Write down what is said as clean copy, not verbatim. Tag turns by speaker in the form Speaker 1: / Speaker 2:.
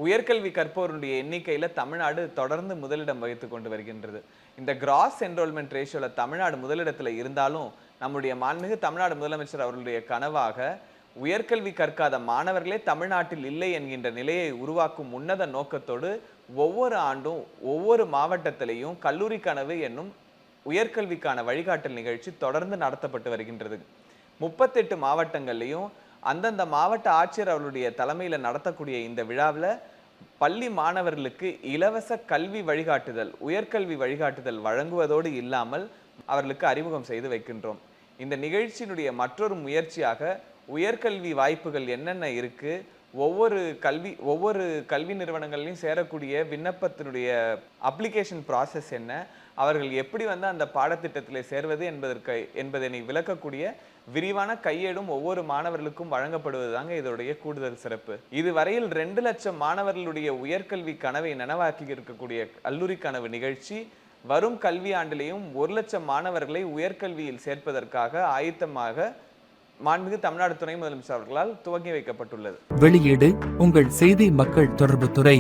Speaker 1: உயர்கல்வி கற்போருடைய எண்ணிக்கையில தமிழ்நாடு தொடர்ந்து முதலிடம் வகித்துக் கொண்டு வருகின்றது. இந்த கிராஸ் என்ரோல்மெண்ட் ரேஷியோல தமிழ்நாடு முதலிடத்துல இருந்தாலும் நம்முடைய மாண்புமிகு தமிழ்நாடு முதலமைச்சர் அவர்களுடைய கனவாக உயர்கல்வி கற்காத மாணவர்களே தமிழ்நாட்டில் இல்லை என்கின்ற நிலையை உருவாக்கும் உன்னத நோக்கத்தோடு ஒவ்வொரு ஆண்டும் ஒவ்வொரு மாவட்டத்திலையும் கல்லூரி கனவு என்னும் உயர்கல்விக்கான வழிகாட்டல் நிகழ்ச்சி தொடர்ந்து நடத்தப்பட்டு வருகின்றது. 38 மாவட்டங்கள்லையும் அந்தந்த மாவட்ட ஆட்சியர் அவர்களுடைய தலைமையில் நடத்தக்கூடிய இந்த விழாவில் பள்ளி மாணவர்களுக்கு இலவச கல்வி வழிகாட்டுதல், உயர்கல்வி வழிகாட்டுதல் வழங்குவதோடு இல்லாமல் அவர்களுக்கு அறிமுகம் செய்து வைக்கின்றோம். இந்த நிகழ்ச்சியினுடைய மற்றொரு முயற்சியாக உயர்கல்வி வாய்ப்புகள் என்னென்ன இருக்கு, ஒவ்வொரு கல்வி நிறுவனங்களையும் சேரக்கூடிய விண்ணப்பத்தினுடைய அப்ளிகேஷன் ப்ராசஸ் என்ன, அவர்கள் எப்படி அந்த பாடத்திட்டத்தில் சேர்வது என்பதனை விளக்கக்கூடிய விரிவான கையேடும் ஒவ்வொரு மாணவர்களுக்கும் வழங்கப்படுவதுதாங்க இதோடைய கூடுதல் சிறப்பு. இதுவரையில் 2 லட்சம் மாணவர்களுடைய உயர்கல்வி கனவை நனவாக்கி இருக்கக்கூடிய கல்லூரி கனவு நிகழ்ச்சி வரும் கல்வி ஆண்டிலேயும் 1 லட்சம் மாணவர்களை உயர்கல்வியில் சேர்ப்பதற்காக ஆயத்தமாக மாண்புமிகு தமிழ்நாடு துணை முதலமைச்சர் அவர்களால் துவங்கி வைக்கப்பட்டுள்ளது.
Speaker 2: வெளியீடு உங்கள் செய்தி மக்கள் தொடர்பு துறை.